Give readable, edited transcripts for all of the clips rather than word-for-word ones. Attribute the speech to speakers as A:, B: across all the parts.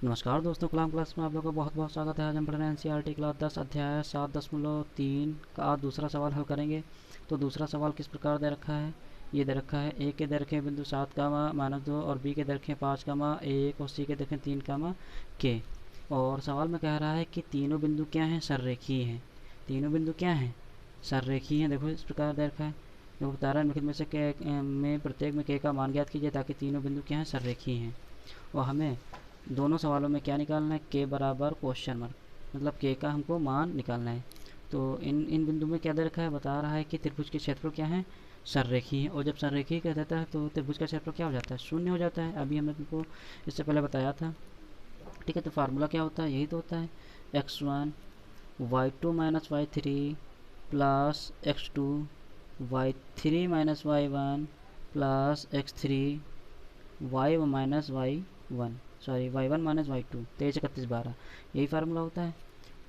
A: नमस्कार दोस्तों, कलाम क्लास में आप लोगों का बहुत बहुत स्वागत है। आज हम पढ़ रहे हैं एनसीईआरटी क्लास 10 अध्याय 7.3 का आज दूसरा सवाल हल करेंगे। तो दूसरा सवाल किस प्रकार दे रखा है, ये दे रखा है। ए के दे रखे बिंदु 7 कामा -2 और बी के दे रखे 5 कामा 1 और सी के दे रखे 3 कामा के। और सवाल में कह रहा है कि तीनों बिंदु क्या हैं, सररेखीय हैं। तीनों बिंदु क्या हैं, सररेखीय हैं। देखो इस प्रकार दे रखा है, देखो बता रहा है निम्नलिखित में से के में प्रत्येक में के का मान ज्ञात कीजिए ताकि तीनों बिंदु क्या हैं, सररेखीय हैं। और हमें दोनों सवालों में क्या निकालना है, के बराबर क्वेश्चन मार्क, मतलब के का हमको मान निकालना है। तो इन इन बिंदु में क्या दे रखा है, बता रहा है कि त्रिभुज के क्षेत्रफल क्या है, सररेखीय है। और जब सररेखीय कह देता है तो त्रिभुज का क्षेत्रफल क्या हो जाता है, शून्य हो जाता है। अभी हमने तुमको इससे पहले बताया था। ठीक है, तो फार्मूला क्या होता है, यही तो होता है x1 y2 minus y3 plus x2 y3 minus y1 plus x3 y minus y1 sorry y1 minus y2 23 31 12, यही फार्मूला होता है।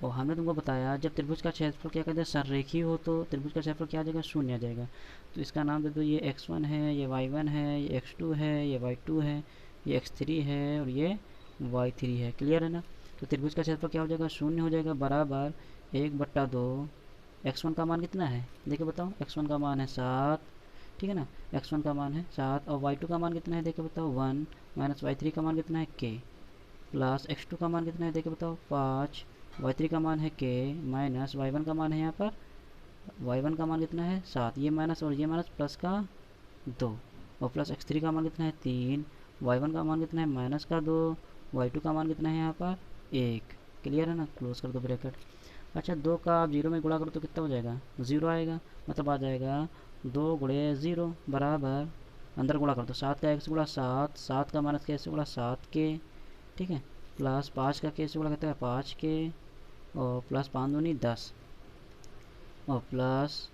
A: और हमने तुमको बताया जब त्रिभुज का क्षेत्रफल क्या कहते हैं, सररेखीय हो तो त्रिभुज का क्षेत्रफल क्या आ जाएगा, शून्य आ जाएगा। तो इसका नाम दे दो, ये x1 है, ये y1 है, ये x2 है, ये y2 है, ये x3 है और ये y3 है। क्लियर है ना। तो त्रिभुज का क्षेत्रफल क्या हो जाएगा, शून्य हो जाएगा, बराबर 1/2। x1 का मान कितना है, देखिए बताओ, x1 का मान है 7। ठीक है ना, x1 का मान है 7 और y2 का मान कितना है, देखिए बताओ 1 माइनस y3 का मान कितना है k प्लस x2 का मान कितना है, देखिए बताओ 5, y3 का मान है k माइनस y1 का मान है, यहाँ पर y1 का मान कितना है 7, ये माइनस और ये माइनस प्लस का 2 और प्लस x3 का मान कितना है 3, y1 का मान कितना है माइनस का 2, y2 का मान कितना है यहाँ पर 1। क्लियर है ना, क्लोज कर दो ब्रैकेट। अच्छा, 2 का आप 0 में गुणा करो तो कितना हो जाएगा, 0 आएगा, मतलब आ जाएगा 2 गुणे 0 बराबर, अंदर गुणा कर दो, 7 का 1 से गुणा 7, 7 का माइनस के से गुणा 7 के, ठीक है, प्लस 5 का के से गुणा करता है 5 के और प्लस 5 दूनी 10 और प्लस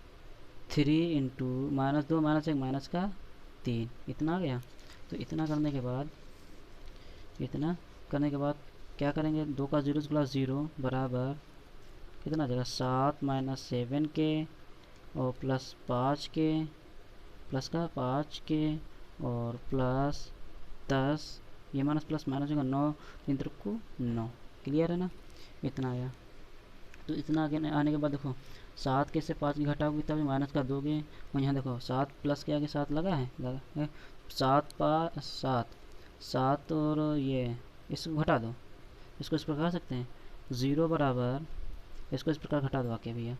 A: 3 इंटू -2 -1 माइनस का 3, इतना आ गया। तो इतना करने के बाद क्या करेंगे, 2 का 0 से गुणा 0 बराबर कितना आ जाएगा, 7 माइनस 7 के और प्लस 5 के, प्लस का 5 के और प्लस 10, ये माइनस प्लस माइनस होगा 9, 3 को 9। क्लियर है ना, इतना आया। तो इतना आगे आने के बाद देखो 7 के से 5 की घटाओगे तभी माइनस का दोगे, और यहाँ देखो 7 प्लस के आगे 7 लगा है, 7 और ये इसको घटा दो, इसको इस प्रकार सकते हैं 0 बराबर, इसको इस प्रकार घटा दो आके भैया,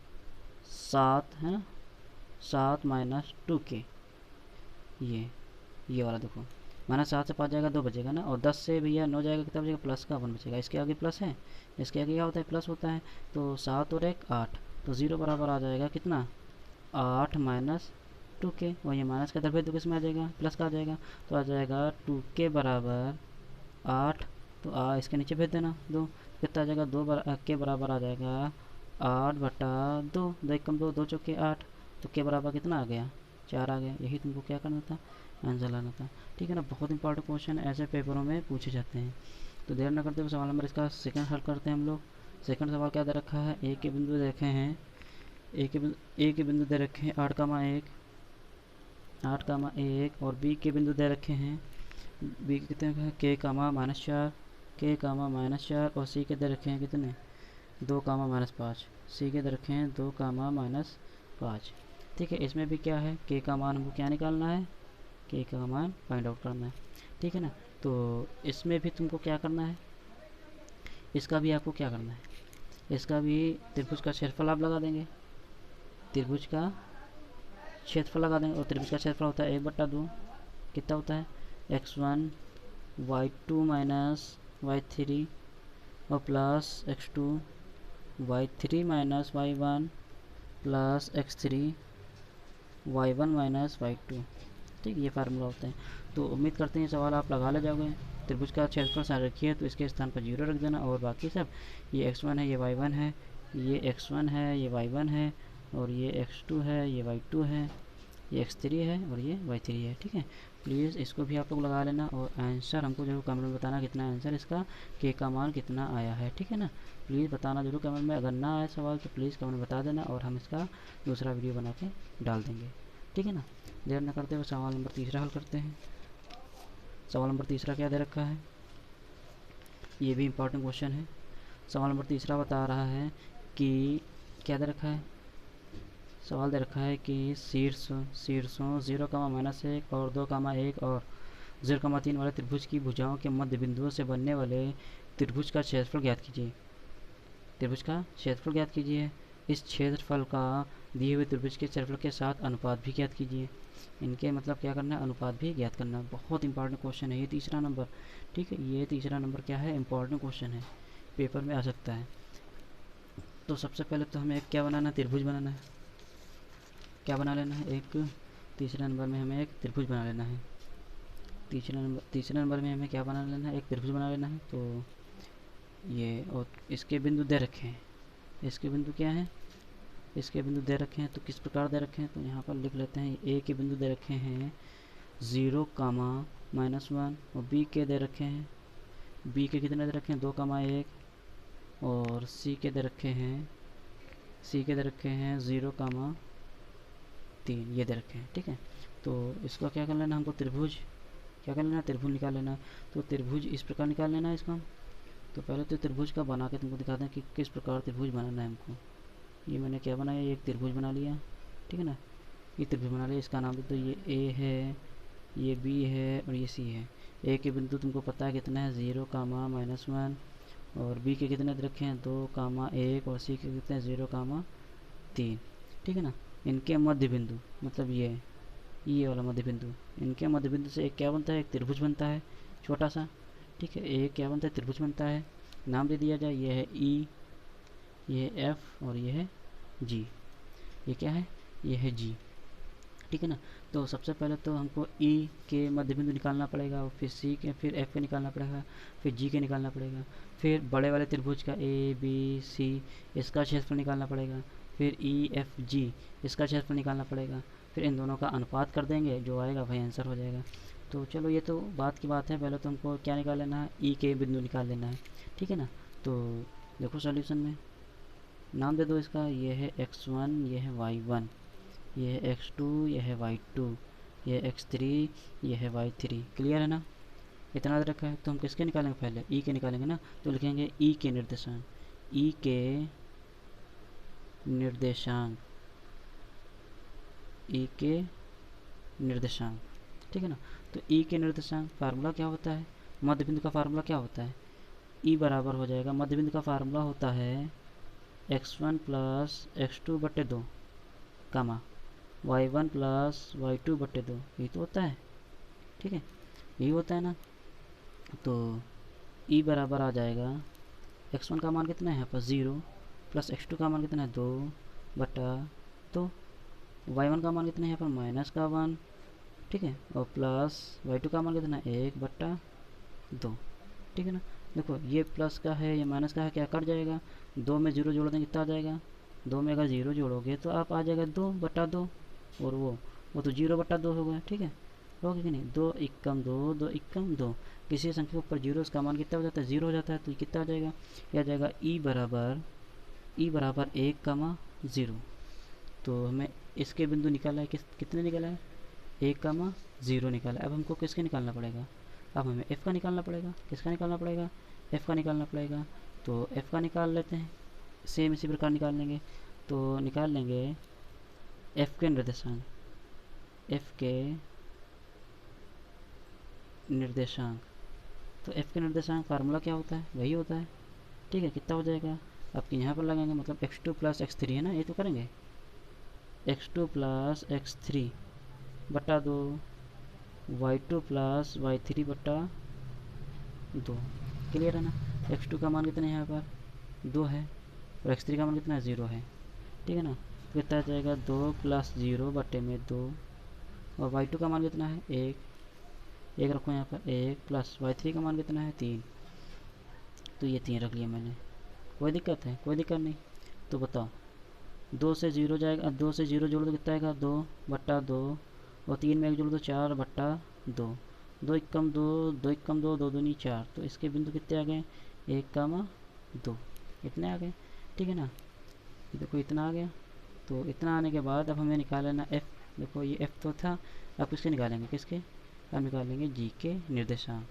A: 7 है ना, 7 माइनस 2 के, ये वाला देखो, माइनस 7 से 5 जाएगा 2 बचेगा ना, और 10 से भैया 9 जाएगा कितना बचेगा, प्लस का 1 बचेगा। इसके आगे प्लस है, इसके आगे क्या होता है, प्लस होता है। तो 7 और 1 8, तो 0 बराबर आ जाएगा कितना, 8 माइनस 2 के, और ये माइनस का दरभेद तो किस में आ जाएगा, प्लस का आ जाएगा। तो आ जाएगा 2 के बराबर 8, तो इसके नीचे भेज देना 2, कितना आ जाएगा, के बराबर आ जाएगा 8/2, 2 1 कम 2, 2 चौके 8, तो के बराबर कितना आ गया, 4 आ गया। यही तुमको क्या करना था, आंसर लाना था। ठीक है ना, बहुत इंपॉर्टेंट क्वेश्चन ऐसे पेपरों में पूछे जाते हैं। तो देर न करते हुए सवाल नंबर इसका सेकंड हल करते हैं हम लोग। सेकंड सवाल क्या दे रखा है, ए के बिंदु देखे हैं, ए के बिंदु दे रखे हैं 8,1 और बी के बिंदु दे रखे हैं, बी के कितने हैं, के कामा -4 और सी के दे रखे हैं कितने, 2 कामा -5, सी के दे रखे हैं 2 कामा -5। ठीक है, इसमें भी क्या है, के का मान हमको क्या निकालना है, के का मान फाइंड आउट करना है। ठीक है ना, तो इसमें भी तुमको क्या करना है, इसका भी आपको क्या करना है, इसका भी त्रिभुज का क्षेत्रफल आप लगा देंगे, त्रिभुज का क्षेत्रफल लगा देंगे, और त्रिभुज का क्षेत्रफल होता है 1/2, कितना होता है, x1 y2 माइनस y3 और plus x2 y3 minus y1 plus x3 y1 minus y2। ठीक, ये फार्मूला होता है। तो उम्मीद करते हैं सवाल आप लगा ले जाओगे। त्रिभुज का क्षेत्रफल संरखी है तो इसके स्थान पर 0 रख देना, और बाकी सब, ये x1 है, ये y1 है, ये x1 है, ये y1 है, और ये x2 है, ये y2 है, ये x3 है और ये y3 है। ठीक है, प्लीज़ इसको भी आप लोग लगा लेना, और आंसर हमको जरूर कमेंट में बताना कितना आंसर इसका, के का मान कितना आया है। ठीक है ना, प्लीज़ बताना जरूर कमेंट में, अगर ना आए सवाल तो प्लीज़ कमेंट में बता देना, और हम इसका दूसरा वीडियो बना के डाल देंगे। ठीक है ना, देर न करते हुए सवाल नंबर तीसरा हल करते हैं। सवाल नंबर तीसरा क्या दे रखा है, ये भी इंपॉर्टेंट क्वेश्चन है। सवाल नंबर तीसरा बता रहा है कि क्या दे रखा है, सवाल दे रखा है कि शीर्षों 0, -1 और 2, 1 और 0, 3 वाले त्रिभुज की भुजाओं के मध्य बिंदुओं से बनने वाले त्रिभुज का क्षेत्रफल ज्ञात कीजिए। त्रिभुज का क्षेत्रफल ज्ञात कीजिए। इस क्षेत्रफल का दिए हुए त्रिभुज के क्षेत्रफल के साथ अनुपात भी ज्ञात कीजिए। इनके मतलब क्या करना है, अनुपात भी ज्ञात करना है। बहुत इंपॉर्टेंट क्वेश्चन है ये तीसरा नंबर। ठीक है, ये तीसरा नंबर क्या है, इंपॉर्टेंट क्वेश्चन है, पेपर में आ सकता है। तो सबसे पहले तो हमें एक क्या बनाना है, त्रिभुज बनाना है। क्या बना लेना है, एक तीसरे नंबर में हमें एक त्रिभुज बना लेना है। तीसरे नंबर में हमें क्या बना लेना है, एक त्रिभुज बना लेना है। तो ये और इसके बिंदु दे रखे हैं। इसके बिंदु क्या हैं, इसके बिंदु दे रखे हैं। तो किस प्रकार दे रखे हैं, तो यहाँ पर लिख लेते हैं। ए के बिंदु दे रखे हैं 0, -1 और बी के दे रखे हैं, बी के कितने दे रखे हैं, 2, 1 और सी के दे रखे हैं 0, 3 ये दे रखे हैं। ठीक है, तो इसका क्या कर लेना हमको, त्रिभुज क्या कर लेना, त्रिभुज निकाल लेना। तो त्रिभुज इस प्रकार निकाल लेना है इसका। तो पहले तो त्रिभुज का बना के तुमको दिखाते हैं कि किस प्रकार त्रिभुज बनाना है हमको। ये मैंने क्या बनाया, एक त्रिभुज बना लिया। ठीक है ना, ये त्रिभुज बना लिया। इसका नाम दे तो ये ए है, ये बी है और ये सी है। ए के बिंदु तुमको पता है कितना है, 0, -1 और बी के कितने रखे हैं, 2, 1 और सी के कितने हैं, 0, 3। ठीक है ना, इनके मध्य बिंदु मतलब ये वाला मध्य बिंदु, इनके मध्य बिंदु से एक क्या बनता है, एक त्रिभुज बनता है छोटा सा। ठीक है, एक क्या बनता है, त्रिभुज बनता है। नाम दे दिया जाए, ये है ई, ये है एफ और ये है जी। ये क्या है, ये है जी। ठीक है ना, तो सबसे पहले तो हमको ई के मध्य बिंदु निकालना पड़ेगा, और फिर सी के, फिर एफ के निकालना पड़ेगा, फिर जी के निकालना पड़ेगा, फिर बड़े वाले त्रिभुज का ए बी सी इसका क्षेत्रफल निकालना पड़ेगा, फिर ई एफ जी इसका क्षेत्रफल निकालना पड़ेगा, फिर इन दोनों का अनुपात कर देंगे, जो आएगा वही आंसर हो जाएगा। तो चलो ये तो बात की बात है, पहले तो हमको क्या निकाल लेना है, ई के बिंदु निकाल लेना है। ठीक है ना, तो देखो सॉल्यूशन में नाम दे दो इसका, ये है x1, ये है y1, ये है x2, ये है y2, ये है x3, ये है y3। क्लियर है ना, इतना रखा है। तो हम किसके निकालेंगे, पहले ई के निकालेंगे ना। तो लिखेंगे ई के निर्देशांक, ई के निर्देशांक, ई के निर्देशांक। ठीक है ना, तो ई के निर्देशांक फार्मूला क्या होता है, मध्य बिंदु का फार्मूला क्या होता है, ई बराबर हो जाएगा, मध्य बिंदु का फार्मूला होता है x1 + x2/2 कामा y1 + y2/2। यही तो होता है। ठीक है, यही होता है ना। तो ई बराबर आ जाएगा, x1 का मान कितना है यहाँ पर 0 + x2 का मान कितना है 2/2, y1 का मान कितना है यहाँ पर -1। ठीक है, और प्लस y2 का मान कितना है 1/2। ठीक है ना, देखो ये प्लस का है, ये माइनस का है, क्या कट जाएगा, 2 में 0 जोड़ देंगे कितना आ जाएगा, 2 में अगर 0 जोड़ोगे तो आप आ जाएगा 2/2, और वो तो 0/2 हो गया। ठीक है, हो गया कि नहीं, 2 एकम 2, 2 एकम 2। किसी संख्या के ऊपर 0 उसका मान कितना हो जाता है, 0 हो जाता है। तो ये कितना आ जाएगा, यह आ जाएगा ई बराबर 1, 0। तो हमें इसके बिंदु निकाला है, कितने निकाला है, 1, 0 निकाला। अब हमको किसके निकालना पड़ेगा, अब हमें f का निकालना पड़ेगा। किसका निकालना पड़ेगा, f का निकालना पड़ेगा। तो f का निकाल लेते हैं, सेम इसी प्रकार निकाल लेंगे। तो निकाल लेंगे f के निर्देशांक, तो f के निर्देशांक फार्मूला क्या होता है, वही होता है। ठीक है, कितना हो जाएगा, आपके यहाँ पर लगाएंगे, मतलब x2 + x3 है ना, ये तो करेंगे x2 + x3/2 y2 + y3/2। Clear है ना, x2 का मान कितना है यहाँ पर 2 है, और x3 का मान कितना है 0 है। ठीक है ना, तो कितना आ जाएगा 2 + 0/2, और y2 का मान कितना है 1 रखो यहाँ पर, 1 + y3 का मान कितना है 3। तो ये 3 रख लिया मैंने, कोई दिक्कत है, कोई दिक्कत नहीं। तो बताओ 2 से 0 जाएगा, 2 से 0 जोड़ दो कितना आएगा 2/2, और 3 में 1 जोड़ दो 4/2, 2 एकम 2, 2 एकम 2, 2 दूनी 4। तो इसके बिंदु कितने आ गए, 1, 2 इतने आ गए। ठीक है ना, देखो इतना आ गया। तो इतना आने के बाद अब हमें निकाल लेना f। देखो ये f तो था, अब किसके निकालेंगे, किसके, अब निकालेंगे g के निर्देशांक।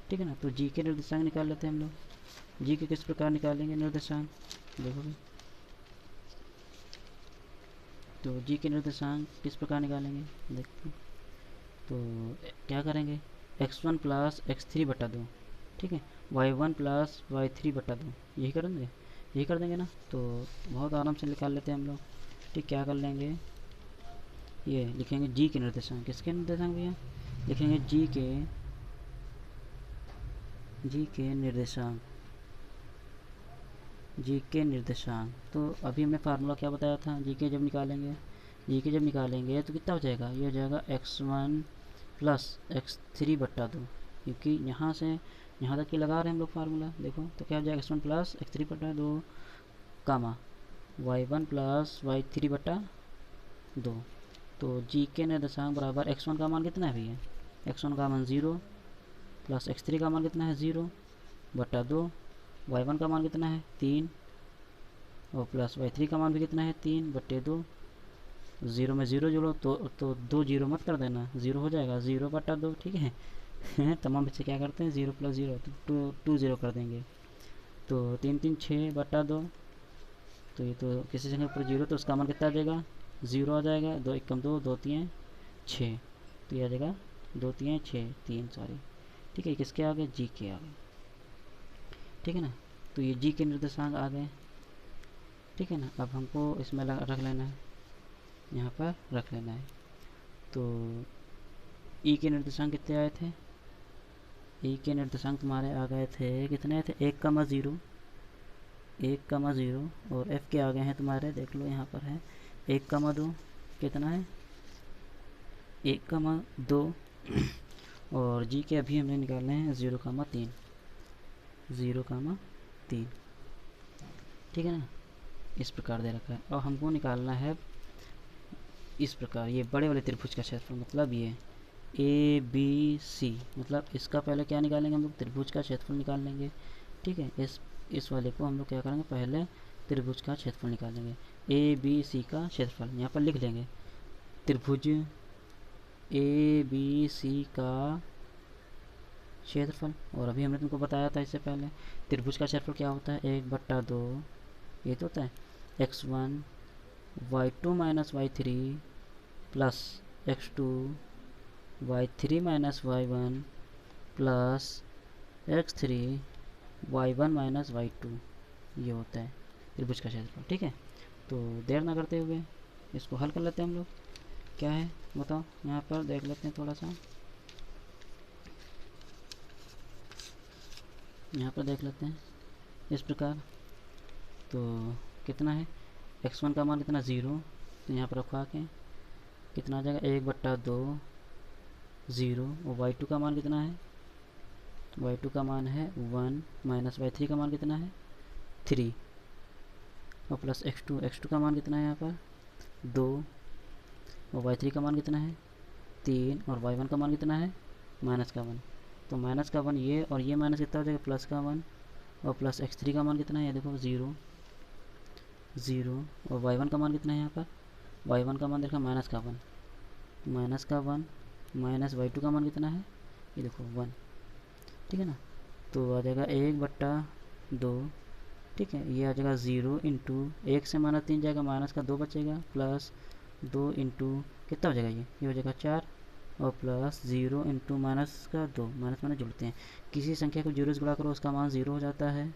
A: ठीक है ना, तो g के निर्देशांक निकाल लेते हैं हम लोग। जी के किस प्रकार निकालेंगे निर्देशांक, देखो भाई। तो जी के निर्देशांक किस प्रकार निकालेंगे देखते हैं। तो क्या करेंगे, x1 प्लस x3 बटा 2, ठीक है, y1 प्लस y3 बटा 2, यही करेंगे, यही कर देंगे ना। तो बहुत आराम से निकाल लेते हैं हम लोग। ठीक, क्या कर लेंगे, ये लिखेंगे जी के निर्देशांक, किसके निर्देशांक भैया, लिखेंगे जी के निर्देशांक, जी के निर्देशांक। तो अभी हमने फार्मूला क्या बताया था, जी के जब निकालेंगे, जी के जब निकालेंगे तो कितना हो जाएगा, ये हो जाएगा x1 प्लस x3 बट्टा 2, क्योंकि यहाँ से यहाँ तक की लगा रहे हैं हम लोग फार्मूला, देखो तो क्या हो जाएगा x1 प्लस x3 बट्टा 2 कामा y1 प्लस y3 बट्टा 2। तो जी के निर्देशांक बराबर x1 का मान कितना है भैया, x1 का मान 0 प्लस x3 का मान कितना है 0 बट्टा 2, y1 का मान कितना है 3 और प्लस y3 का मान भी कितना है 3 बट्टे 2। 0 में 0 जोड़ो तो 2 जीरो मत कर देना, 0 हो जाएगा, 0 बट्टा 2, ठीक है। तमाम बच्चे क्या करते हैं 0 प्लस 0 तो 2 0 कर देंगे। तो 3 3 6 बट्टा 2, तो ये तो किसी संख्या पर 0 तो उसका मान कितना आ जाएगा 0 आ जाएगा, 2 1 कम 2 2 3 6, तो ये आ जाएगा 2 3 6 3 सॉरी, ठीक है। किसके आ गए, जी के आ गए, ठीक है ना। तो ये जी के निर्देशांक आ गए, ठीक है ना। अब हमको इसमें रख लेना है, यहाँ पर रख लेना है। तो ई के निर्देशांक कितने आए थे, ई के निर्देशांक तुम्हारे आ गए थे, कितने थे 1,0 1,0 और एफ के आ गए हैं तुम्हारे, देख लो यहाँ पर है 1,2, कितना है 1,2 और जी के अभी हमने निकालने हैं 0,3, 0,3, ठीक है ना। इस प्रकार दे रखा है और हमको निकालना है इस प्रकार, ये बड़े वाले त्रिभुज का क्षेत्रफल, मतलब ये ए बी सी, मतलब इसका पहले क्या निकालेंगे हम लोग, त्रिभुज का क्षेत्रफल निकाल लेंगे, ठीक है। इस वाले को हम लोग क्या करेंगे, पहले त्रिभुज का क्षेत्रफल निकालेंगे, ए बी सी का क्षेत्रफल यहाँ पर लिख लेंगे, त्रिभुज ए बी सी का क्षेत्रफल। और अभी हमने तुमको बताया था इससे पहले, त्रिभुज का क्षेत्रफल क्या होता है 1/2, ये तो होता है x1 y2 minus y3 plus x2 y3 minus y1 plus x3 y1 minus y2, ये होता है त्रिभुज का क्षेत्रफल, ठीक है। तो देर ना करते हुए इसको हल कर लेते हैं हम लोग, क्या है बताओ, यहाँ पर देख लेते हैं थोड़ा सा, यहाँ पर देख लेते हैं इस प्रकार। तो कितना है, x1 का मान कितना 0, तो यहाँ पर रखवा के कितना आ जाएगा 1/2 0, और y2 का मान कितना है, y2 का मान है 1 माइनस y3 का मान कितना है 3 और प्लस x2 का मान कितना है यहाँ पर 2 और y3 का मान कितना है 3 और y1 का मान कितना है -1, तो -1 ये और ये माइनस कितना हो जाएगा +1 और प्लस x3 का मान कितना है, ये देखो 0 0 और y1 का मान कितना है यहाँ पर, y1 का मान देखा -1 माइनस y2 का मान कितना है, ये देखो 1, ठीक है ना। तो आ जाएगा 1/2, ठीक है, ये आ जाएगा 0 इंटू 1 से -3 जाएगा, माइनस का 2 बचेगा, प्लस 2 इंटू कितना हो जाएगा, ये हो जाएगा 4 और प्लस 0 इंटू माइनस का 2, माइनस माइनस जुड़ते हैं, किसी संख्या को 0 से गुणा करो उसका मान 0 हो जाता है,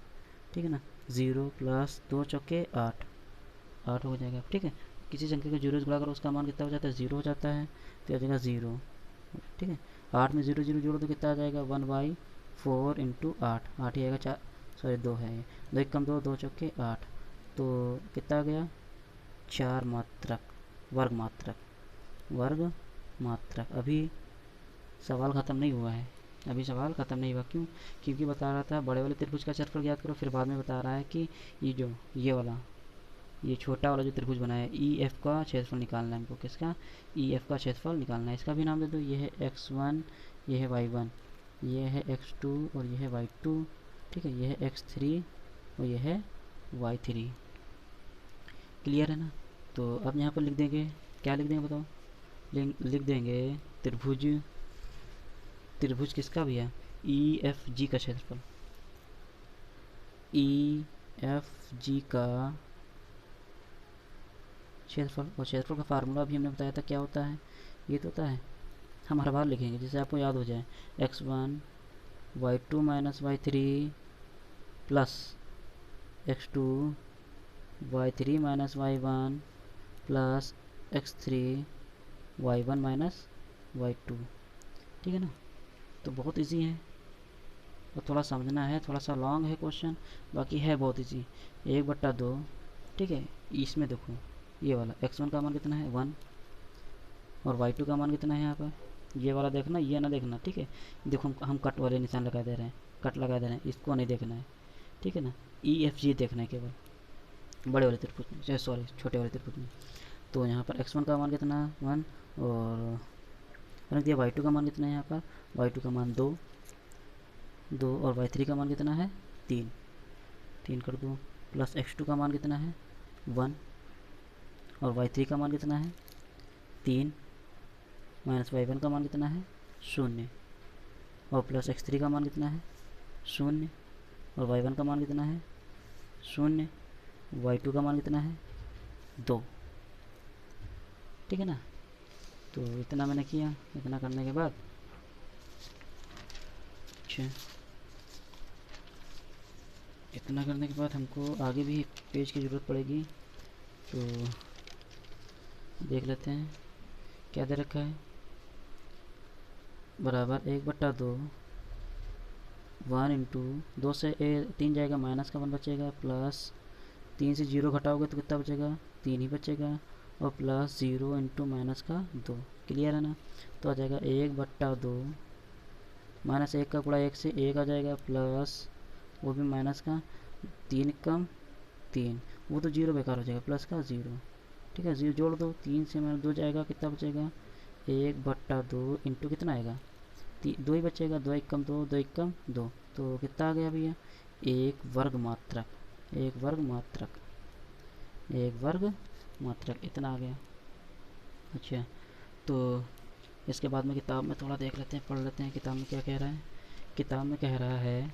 A: ठीक है ना। 0 प्लस 2 चौके 8 हो जाएगा, ठीक है। किसी संख्या को 0 से गुणा करो उसका मान कितना हो जाता है 0 हो जाता है, तो आ जाएगा 0, ठीक है। 8 में 0 0 जोड़ो तो कितना आ जाएगा 1/4 इंटू 8 ही आएगा, 4 सॉरी 2 है ये, 2 1 कम 2 2 चौके 8, तो कितना आ गया 4 मात्रक, वर्ग मात्रक। अभी सवाल ख़त्म नहीं हुआ है, अभी सवाल ख़त्म नहीं हुआ, क्यों, क्योंकि बता रहा था बड़े वाले त्रिभुज का क्षेत्रफल ज्ञात करो, फिर बाद में बता रहा है कि ये वाला ये छोटा वाला जो त्रिभुज बना है ई एफ का क्षेत्रफल निकालना है हमको, किसका ई एफ का क्षेत्रफल निकालना है। इसका भी नाम दे दो, ये है x1, ये है y1, ये है x2 और ये है y2, ठीक है, ये है x3 और ये है y3, क्लियर है ना। तो अब यहाँ पर लिख देंगे, क्या लिख देंगे बताओ, लिख देंगे त्रिभुज किसका भी है ई एफ जी का क्षेत्रफल, ई एफ जी का क्षेत्रफल, और क्षेत्रफल का फार्मूला भी हमने बताया था क्या होता है, ये तो होता है, हम हर बार लिखेंगे जिससे आपको याद हो जाए, x1 y2 minus y3 plus x2 y3 minus y1 plus x3 y1 minus y2। ठीक है ना, तो बहुत इजी है, और थोड़ा समझना है, थोड़ा सा लॉन्ग है क्वेश्चन, बाकी है बहुत इजी। 1/2, ठीक है। इसमें देखो ये वाला x1 का मान कितना है 1, और y2 का मान कितना है यहाँ पर, ये वाला देखना, ये ना देखना, ठीक है। देखो हम कट वाले निशान लगा दे रहे हैं, कट लगा दे रहे हैं, इसको नहीं देखना है, ठीक है ना। ई एफ जी देखना है केवल बड़े वाले त्रिभुज में, सॉरी छोटे वाले त्रिभुज में। तो यहाँ पर x1 का मान कितना 1, और रख दिया y2 का मान कितना है यहाँ पर, y2 का मान 2, और y3 का मान कितना है 3 कर दो, प्लस x2 का मान कितना है 1, और y3 का मान कितना है 3, माइनस y1 का मान कितना है 0, और प्लस x3 का मान कितना है 0, और y1 का मान कितना है 0, y2 का मान कितना है 2। ठीक है ना, तो इतना मैंने किया। इतना करने के बाद अच्छा, इतना करने के बाद हमको आगे भी पेज की ज़रूरत पड़ेगी, तो देख लेते हैं क्या दे रखा है। बराबर 1/2, 1 इंटू 2 से 3 जाएगा, माइनस का 1 बचेगा, प्लस 3 से 0 घटाओगे तो कितना बचेगा 3 ही बचेगा, और प्लस 0 इंटू माइनस का 2। क्लियर है ना, तो आ जाएगा 1/2, माइनस 1 का गुणा 1 से 1 आ जाएगा, प्लस वो भी माइनस का 3 कम 3, वो तो 0 बेकार हो जाएगा, प्लस का 0। ठीक है, 0 जोड़ दो, 3 से माइनस 2 जाएगा, कितना बचेगा 1/2 इंटू कितना आएगा 2 ही बचेगा, 2 1 कम 2, 2 1 कम 2, तो कितना आ गया भैया 1 वर्ग मात्रक, 1 वर्ग मात्रक, 1 वर्ग मात्रक, इतना आ गया। अच्छा, तो इसके बाद में किताब में थोड़ा देख लेते हैं, पढ़ लेते हैं किताब में क्या कह रहा है। किताब में कह रहा है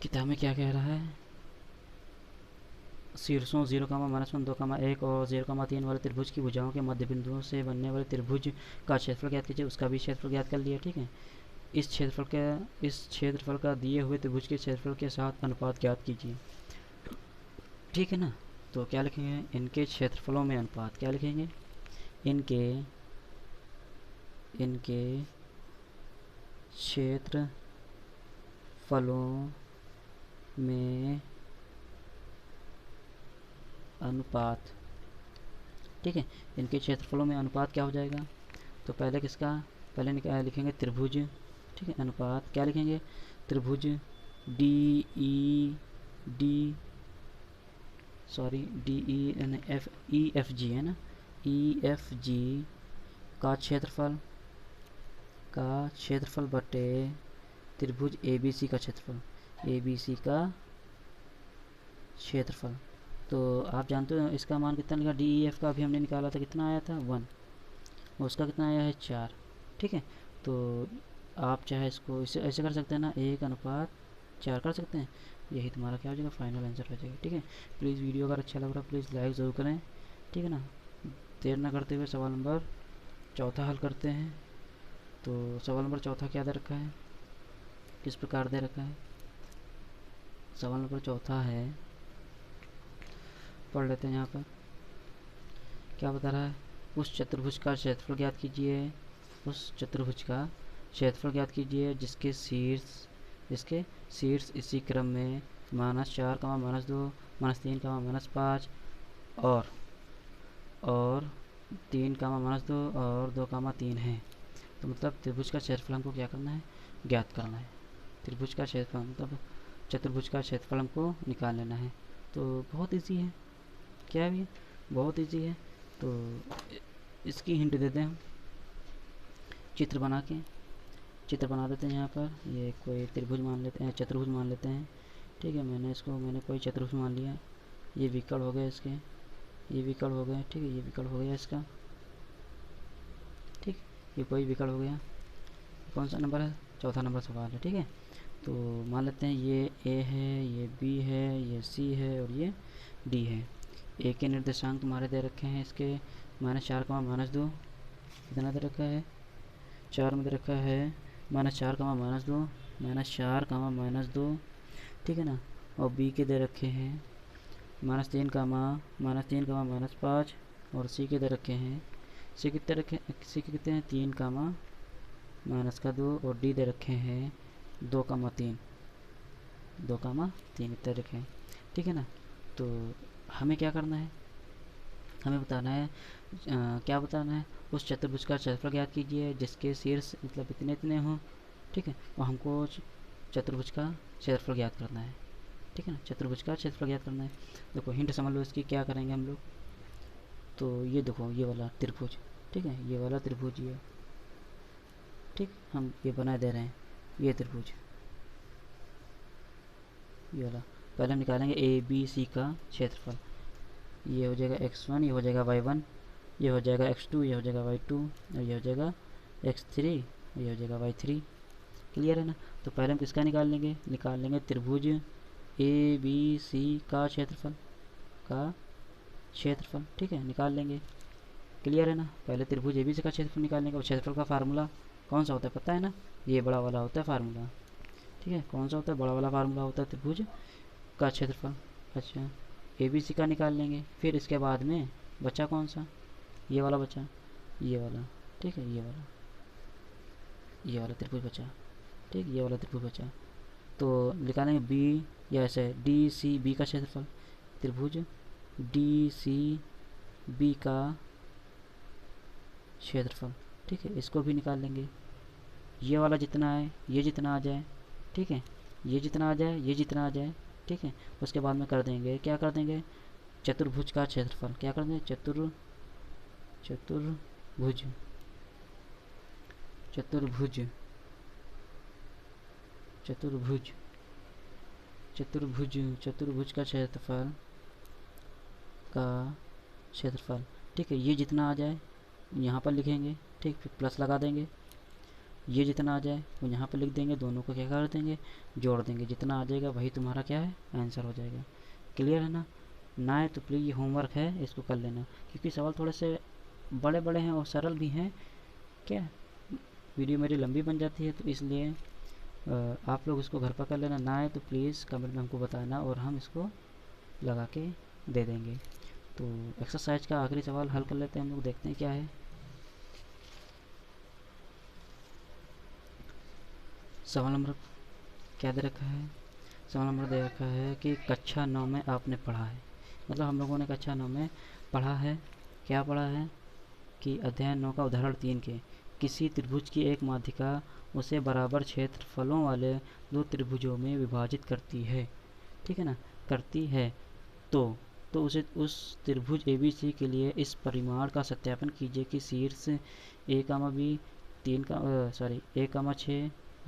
A: किताब में क्या कह रहा है, शीर्षों 0,-1 2,1 और 0,3 वाले त्रिभुज की भुजाओं के मध्य बिंदुओं से बनने वाले त्रिभुज का क्षेत्रफल ज्ञात कीजिए। उसका भी क्षेत्रफल ज्ञात कर लिया, ठीक है। इस क्षेत्रफल का दिए हुए त्रिभुज के क्षेत्रफल के साथ अनुपात ज्ञात कीजिए। ठीक है ना, तो क्या लिखेंगे, इनके क्षेत्रफलों में अनुपात, क्या लिखेंगे, इनके क्षेत्रफलों में अनुपात। ठीक है, इनके क्षेत्रफलों में अनुपात क्या हो जाएगा, तो पहले किसका, पहले लिखेंगे त्रिभुज, ठीक है, अनुपात क्या लिखेंगे, त्रिभुज डी ई एफ जी है ना, ई एफ जी का क्षेत्रफल बटे त्रिभुज ए बी सी का क्षेत्रफल, ए बी सी का क्षेत्रफल। तो आप जानते हो इसका मान कितना लिखा, डी ई एफ का भी हमने निकाला था, कितना आया था 1, और उसका कितना आया है 4। ठीक है, तो आप चाहे इसको इसे ऐसे कर सकते हैं ना, 1/4 कर सकते हैं, यही तुम्हारा क्या हो जाएगा, फाइनल आंसर हो जाएगा। ठीक है, प्लीज़ वीडियो अगर अच्छा लग रहा है प्लीज़ लाइक ज़रूर करें, ठीक है ना। देर ना करते हुए सवाल नंबर 4 हल करते हैं। तो सवाल नंबर 4 क्या दे रखा है, किस प्रकार दे रखा है, सवाल नंबर 4 है, पढ़ लेते हैं। यहाँ पर क्या बता रहा है, उस चतुर्भुज का क्षेत्रफल ज्ञात कीजिए, उस चतुर्भुज का क्षेत्रफल ज्ञात कीजिए जिसके शीर्ष इसी क्रम में -4, -2, -3, -5 और 3, -2 और 2, 3 है। तो मतलब त्रिभुज का क्षेत्रफल हमको क्या करना है, ज्ञात करना है। त्रिभुज का क्षेत्रफल मतलब चतुर्भुज का क्षेत्रफल हमको निकाल लेना है। तो बहुत इजी है, क्या है, बहुत इजी है। तो इसकी हिंट देते हैं हम, चित्र बना देते हैं। यहाँ पर ये कोई त्रिभुज मान लेते हैं, चतुर्भुज मान लेते हैं। ठीक है, मैंने कोई चतुर्भुज मान लिया, ये विकर्ण हो गए इसके, ये विकर्ण हो गए, ठीक है, ये विकर्ण हो गया इसका, ठीक, ये कोई विकर्ण हो गया, कौन सा नंबर है, चौथा नंबर सवाल है। ठीक है, तो मान लेते हैं ये ए है, ये बी है, ये सी है और ये डी है। ए के निर्देशांक तुम्हारे दे रखे हैं इसके -4, -2, कितना दे रखा है, 4 में दे रखा है -4, -2, ठीक है ना। और बी के दे रखे हैं -3, -5, और सी के दे रखे हैं, सी के कितने हैं 3, -2, और डी दे रखे हैं 2, 3 इतने रखे हैं। ठीक है ना। तो हमें क्या करना है, हमें बताना है क्या बताना है, उस चतुर्भुज का क्षेत्रफल ज्ञात कीजिए जिसके शीर्ष मतलब इतने इतने हों। ठीक है, और हमको चतुर्भुज का क्षेत्रफल ज्ञात करना है। ठीक है ना, चतुर्भुज का क्षेत्रफल ज्ञात करना है। देखो हिंट समझ लो इसकी, क्या करेंगे हम लोग, तो ये देखो ये वाला त्रिभुज, ठीक है, ये वाला त्रिभुज ये, ठीक, हम ये बनाए दे रहे हैं, ये त्रिभुज ये वाला। पहले हम निकालेंगे ए बी सी का क्षेत्रफल। ये हो जाएगा x1, ये हो जाएगा y1, ये हो जाएगा x2, ये हो जाएगा y2, और ये हो जाएगा x3, ये हो जाएगा y3। क्लियर है ना। तो पहले हम किसका निकाल लेंगे त्रिभुज ए बी सी का क्षेत्रफल। ठीक है, निकाल लेंगे। क्लियर है ना। पहले त्रिभुज ए बी सी का क्षेत्रफल निकाल लेंगे, और क्षेत्रफल का फार्मूला कौन सा होता है पता है ना, ये बड़ा वाला होता है फार्मूला। ठीक है, कौन सा होता है, बड़ा वाला फार्मूला होता है त्रिभुज का क्षेत्रफल। अच्छा, ए बी सी का निकाल लेंगे, फिर इसके बाद में बचा कौन सा, ये वाला बचा, ये वाला। ठीक है, ये वाला त्रिभुज बचा। ठीक, ये वाला त्रिभुज बचा। तो निकालेंगे बी, या ऐसे डी सी बी का क्षेत्रफल, त्रिभुज डी सी बी का क्षेत्रफल। ठीक है, इसको भी निकाल लेंगे। ये वाला जितना है, ये जितना आ जाए, ठीक है, ये जितना आ जाए, ये जितना आ जाए, ठीक है। उसके बाद में कर देंगे, क्या कर देंगे, चतुर्भुज का क्षेत्रफल। क्या कर देंगे, चतुर्भुज चतुर्भुज चतुर्भुज चतुर्भुज का क्षेत्रफल। ठीक है, ये जितना आ जाए यहाँ पर लिखेंगे, ठीक, फिर प्लस लगा देंगे। ये जितना आ जाए वो यहाँ पर लिख देंगे, दोनों को क्या कर देंगे, जोड़ देंगे। जितना आ जाएगा वही तुम्हारा क्या है, आंसर हो जाएगा। क्लियर है ना। ना है तो प्लीज़ ये होमवर्क है, इसको कर लेना, क्योंकि सवाल थोड़े से बड़े बड़े हैं और सरल भी हैं। क्या वीडियो मेरी लंबी बन जाती है, तो इसलिए आप लोग इसको घर पर कर लेना। ना है तो प्लीज़ कमेंट में हमको बताना, और हम इसको लगा के दे देंगे। तो एक्सरसाइज का आखिरी सवाल हल कर लेते हैं हम लोग, देखते हैं क्या है। सवाल नंबर क्या दे रखा है, सवाल नंबर दे रखा है कि कक्षा 9 में आपने पढ़ा है, मतलब हम लोगों ने कक्षा 9 में पढ़ा है, क्या पढ़ा है कि अध्याय 9 का उदाहरण 3 के किसी त्रिभुज की एक माध्यिका उसे बराबर क्षेत्रफलों वाले दो त्रिभुजों में विभाजित करती है। ठीक है ना, करती है। तो उसे उस त्रिभुज ABC के लिए इस परिमाण का सत्यापन कीजिए कि शीर्ष A, B 3 का A, 6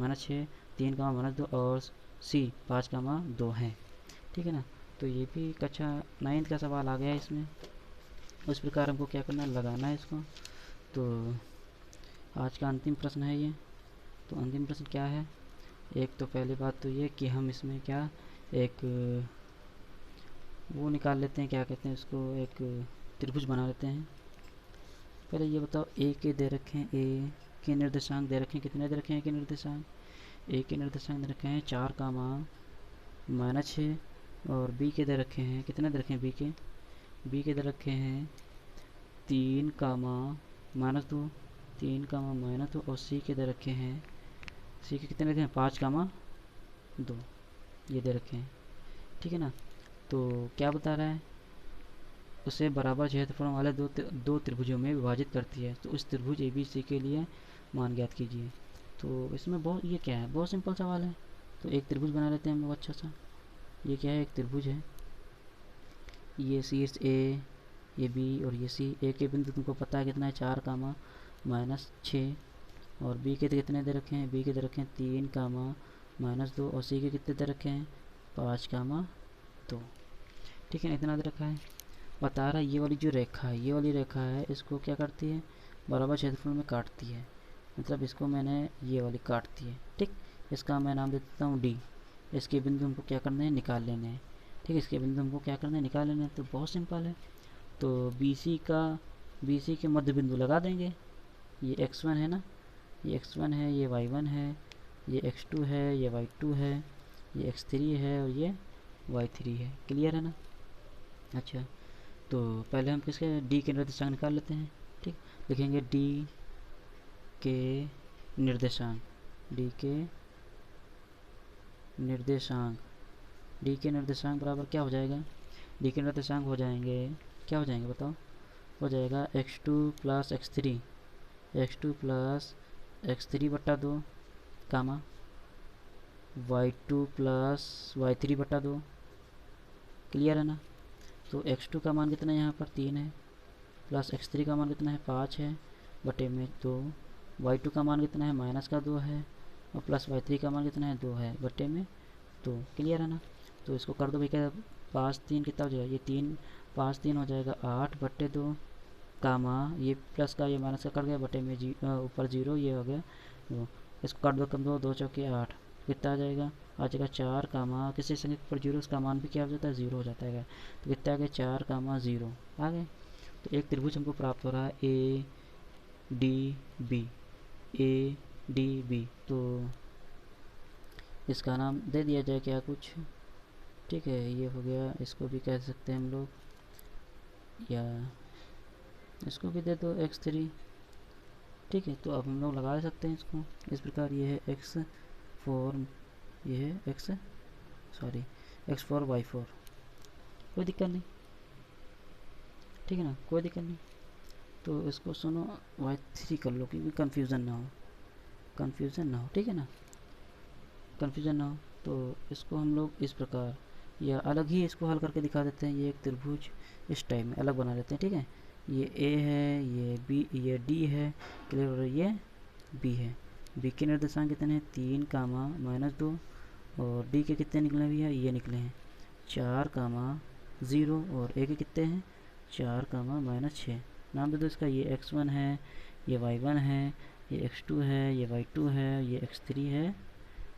A: -6 3, -2 और C 5, 2 है। ठीक है ना। तो ये भी कक्षा 9 का सवाल आ गया इसमें। उस प्रकार हमको क्या करना है, लगाना है इसको। तो आज का अंतिम प्रश्न है ये। तो अंतिम प्रश्न क्या है, एक तो पहली बात तो ये कि हम इसमें क्या एक वो निकाल लेते हैं, क्या कहते हैं उसको, एक त्रिभुज बना लेते हैं। पहले ये बताओ, ए के दे रखे हैं, ए के निर्देशांक दे रखे हैं, कितने दे रखे हैं के निर्देशांक, ए के निर्देशांक दे रखे हैं 4, -6, और बी के दे रखे हैं, कितने दे रखे हैं बी के दे रखे हैं 3, -2 3, -2, और सी के दे रखे हैं, सी के कितने रखे हैं 5, 2 ये दे रखे हैं। ठीक है ना। तो क्या बता रहा है, उसे बराबर क्षेत्रफलों वाले दो त्रिभुजों में विभाजित करती है। तो उस त्रिभुज ABC के लिए मान ज्ञात कीजिए। तो इसमें बहुत, ये क्या है, बहुत सिंपल सवाल है। तो एक त्रिभुज बना लेते हैं हम लोग अच्छा सा। ये क्या है, एक त्रिभुज है, ये शीर्ष A, ये B और ये C। A के बिंदु तुमको पता है कितना है 4, -6, और B के कितने दे रखे हैं, B के दे रखे हैं 3, -2, और C के कितने दे रखे हैं 5, 2। ठीक है, इतना दे रखा है। बता रहा है ये वाली जो रेखा है, ये वाली रेखा है, इसको क्या करती है, बराबर क्षेत्रफल में काटती है। मतलब इसको मैंने ये वाली काट दी है। ठीक, इसका मैं नाम दे देता हूँ डी। इसके बिंदु हमको क्या करने हैं, निकाल लेने हैं। ठीक है, इसके बिंदु हमको क्या करना है, निकाल लेने हैं। तो बहुत सिंपल है। तो BC के मध्य बिंदु लगा देंगे। ये x1 है ना, ये x1 है, ये y1 है, ये x2 है, ये y2 है, ये x3 है और ये y3 है। क्लियर है ना। अच्छा, तो पहले हम किसके डी के निर्देशांक निकाल लेते हैं। ठीक, लिखेंगे डी के निर्देशांक, डी के निर्देशांक, डी के निर्देशांक बराबर क्या हो जाएगा, डी के निर्देशांक हो जाएंगे, क्या हो जाएंगे बताओ, हो जाएगा x2 plus x3, x2 plus x3 बट्टा 2 कामा y2 प्लस y3 बट्टा 2। क्लियर है ना। तो x2 का मान कितना है, यहाँ पर 3 है, प्लस x3 का मान कितना है, 5 है, बटे में 2, y2 का मान कितना है, माइनस का 2 है, और प्लस y3 का मान कितना है, 2 है, बटे में 2। क्लियर है ना। तो इसको कर दो भैया, 5 3 कितना हो जाएगा, ये 3 5 3 हो जाएगा 8 बटे 2 कामा ये प्लस का ये माइनस का कट गया, बटे में ऊपर 0, ये हो गया 2। इसको काट दो, कम 2 2 चौके 8, कितना आ जाएगा, 4 कामा किसी संख्या पर 0, उसका मान भी क्या हो जाता है, 0 हो जाता है। तो कितना आ गया, 4 कामा 0 आ गए। तो एक त्रिभुज हमको प्राप्त हो रहा है ए डी बी। तो इसका नाम दे दिया जाए क्या कुछ। ठीक है, ये हो गया, इसको भी कह सकते हैं हम लोग, या इसको भी दे दो x3। ठीक है, तो अब हम लोग लगा सकते हैं इसको इस प्रकार, ये है x4, ये है x4 y4, कोई दिक्कत नहीं। ठीक है ना, कोई दिक्कत नहीं। तो इसको सुनो y3 कर लो, क्योंकि कन्फ्यूज़न ना हो। ठीक है ना, कन्फ्यूज़न ना हो। तो इसको हम लोग इस प्रकार या अलग ही इसको हल करके दिखा देते हैं। ये एक त्रिभुज इस टाइप में अलग बना लेते हैं। ठीक है, ये A है, ये B, ये D है, क्लियर, और ये B है। B के निर्देशांक कितने हैं, 3 कामा -2, और D के कितने निकले भैया, ये निकले हैं 4 कामा 0, और A के कितने हैं, 4 कामा -6। नाम दे दो इसका, ये x1 है, ये y1 है, ये x2 है, ये y2 है, ये x3 है,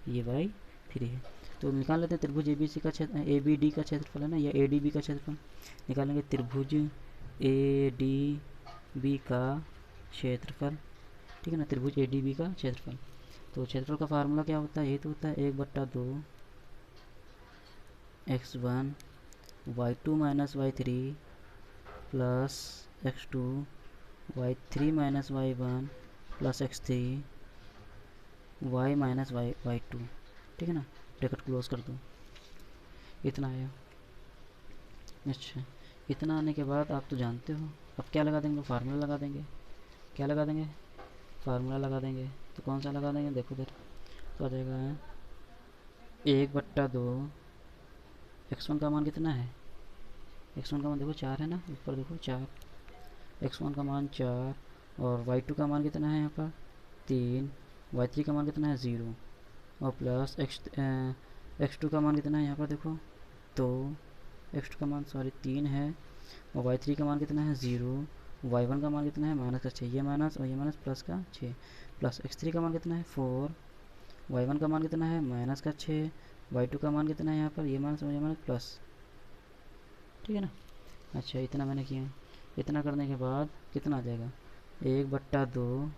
A: ये y3 है। तो निकाल लेते हैं त्रिभुज ABC का क्षेत्र, ABD का क्षेत्रफल है ना, या ADB का क्षेत्रफल निकालेंगे। त्रिभुज ADB का क्षेत्रफल, ठीक है ना, त्रिभुज ADB का क्षेत्रफल। तो क्षेत्रफल का फार्मूला क्या होता है, ये तो होता है 1/2 x1 y2 minus y3 plus x2 y3 minus y1 plus x3 y minus y2। ठीक है ना, ब्रैकेट क्लोज कर दो। इतना आया। अच्छा, इतना आने के बाद आप तो जानते हो, अब क्या लगा देंगे, फार्मूला लगा देंगे। क्या लगा देंगे, फार्मूला लगा देंगे। तो कौन सा लगा देंगे, देखो इधर तो आ जाएगा 1/2 x1 का मान कितना है, x1 का मान देखो 4 है ना, ऊपर देखो 4, x1 का मान 4, और y2 का मान कितना है यहाँ पर 3, y3 का मान कितना है 0, और प्लस x2 का मान कितना है यहाँ पर देखो 2, x2 का मान 3 है, और y3 का मान कितना है 0, y1 का मान कितना है -6, ये माइनस और ये माइनस प्लस का 6, प्लस x3 का मान कितना है 4, y1 का मान कितना है -6, y2 का मान कितना है यहाँ पर ये माइनस और ये माइनस प्लस। ठीक है ना। अच्छा, इतना मैंने किया। इतना करने के बाद कितना आ जाएगा, 1/2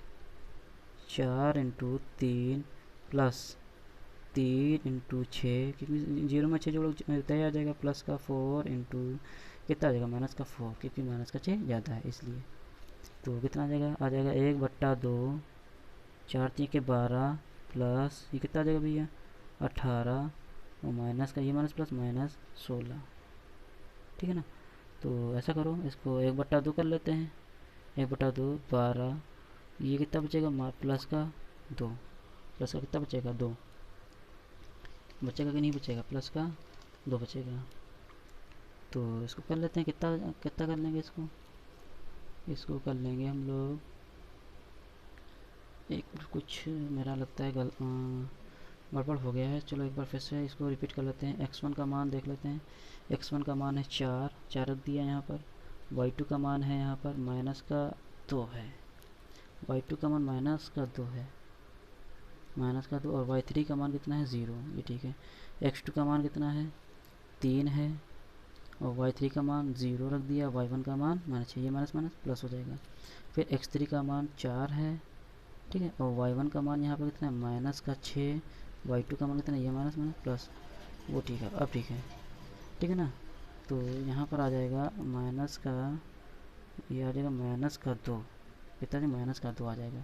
A: 4 × 3 प्लस 3 × 6, क्योंकि 0 में 6 जोड़ो तय आ जाएगा, प्लस का 4 × कितना आ जाएगा, -4, क्योंकि -6 ज़्यादा है इसलिए। तो कितना आ जाएगा, 1/2 4 3 के 12 प्लस ये कितना आ जाएगा भैया 18, और माइनस का ये माइनस प्लस -16। ठीक है ना। तो ऐसा करो, इसको 1/2 कर लेते हैं, 1/2 12, ये कितना बचेगा प्लस का 2, प्लस का कितना बचेगा 2, बचेगा कि नहीं बचेगा, प्लस का 2 बचेगा। तो इसको कर लेते हैं, कितना कितना कर लेंगे इसको कर लेंगे हम लोग, एक कुछ मेरा लगता है गड़बड़ हो गया है। चलो एक बार फिर से इसको रिपीट कर लेते हैं। x1 का मान देख लेते हैं, x1 का मान है 4 रख दिया यहाँ पर, y2 का मान है यहाँ पर -2 है, y2 का मान माइनस का 2 है, माइनस का 2, और y3 का मान कितना है 0, ये ठीक है। x2 का मान कितना है 3 है, और y3 का मान 0 रख दिया, y1 का मान -6, ये माइनस माइनस प्लस हो जाएगा। फिर x3 का मान 4 है, ठीक है, और y1 का मान यहाँ पर कितना है माइनस का 6, y2 का मान कितना है, ये माइनस माइनस प्लस, वो ठीक है। अब ठीक है ना। तो यहाँ पर आ जाएगा माइनस का, ये आ जाएगा माइनस का 2, पिताजी माइनस का 2 आ जाएगा।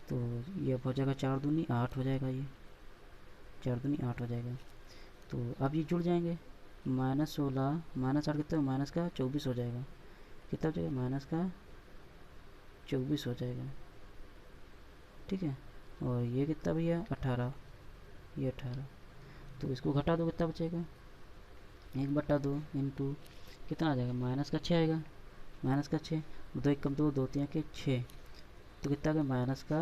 A: तो ये अब हो जाएगा 4 दूनी 8 हो जाएगा, ये 4 दूनी 8 हो जाएगा। तो अब ये जुड़ जाएंगे, -16 -8 कितना, माइनस का 24 हो जाएगा, कितना हो जाएगा माइनस का 24 हो जाएगा, ठीक है। और ये कितना भैया 18, ये 18। तो इसको घटा दो, कितना बचेगा 1/2 इंटू कितना आ जाएगा माइनस का 6 आएगा, माइनस का 6, 2 1 कम 2, 2 3 के 6, तो कितना आ गया माइनस का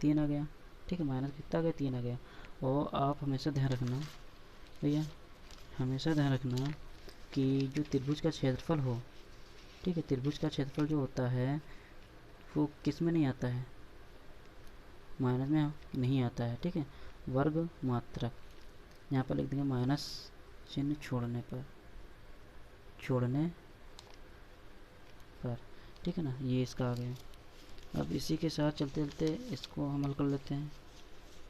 A: 3 आ गया, ठीक है, माइनस कितना आ गया 3 आ गया। और आप हमेशा ध्यान रखना भैया, हमेशा ध्यान रखना कि जो त्रिभुज का क्षेत्रफल हो, ठीक है, त्रिभुज का क्षेत्रफल जो होता है वो किस में नहीं आता है, माइनस में नहीं आता है, ठीक है, वर्ग मात्रक। यहाँ पर लिख देंगे माइनस चिन्ह छोड़ने पर, ठीक है ना, ये इसका आ गया। अब इसी के साथ चलते चलते इसको हम हल कर लेते हैं।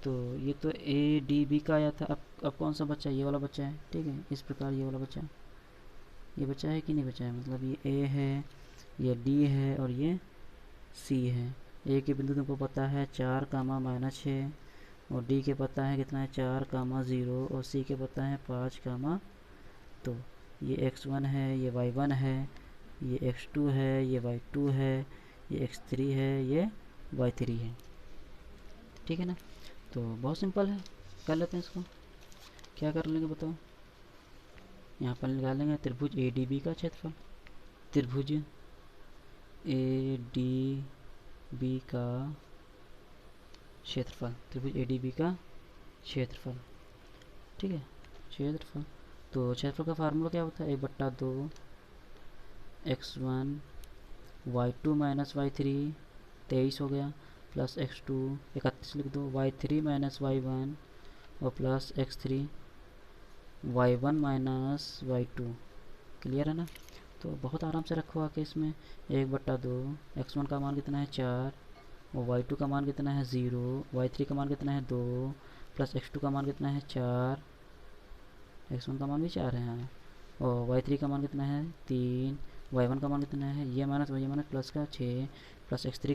A: तो ये तो ए डी बी का आया था, अब कौन सा बच्चा है, ये वाला बच्चा है, ठीक है, इस प्रकार ये वाला बच्चा, ये बच्चा है कि नहीं बचा है, मतलब ये ए है, ये डी है, और ये सी है। ए के बिंदु तुमको पता है 4 कामा -6, और डी के पता है कितना है 4 कामा 0, और सी के पता है 5 कामा 2। ये x1 है, ये y1 है, ये x2 है, ये y2 है, ये x3 है, ये y3 है, ठीक है ना। तो बहुत सिंपल है, कर लेते हैं इसको। क्या कर लेंगे बताओ, यहाँ पर निकालेंगे त्रिभुज ए डी बी का क्षेत्रफल, त्रिभुज ए डी बी का क्षेत्रफल, त्रिभुज ए डी बी का क्षेत्रफल, ठीक है, क्षेत्रफल। तो क्षेत्रफल का फार्मूला क्या होता है, 1/2 x1 y2 माइनस y3 23 हो गया, प्लस x2 31 लिख दो, y3 माइनस y1 और plus x3 y1 minus y2, clear है ना। तो बहुत आराम से रखो आके इसमें 1/2, x1 का मान कितना है 4, और y2 का मान कितना है 0, y3 का मान कितना है 2, प्लस x2 का मान कितना है 4, x1 का मान भी 4 है यहाँ, और y3 का मान कितना है 3, y1 का मान कितना है ये माइनस प्लस का 6, प्लस x3 का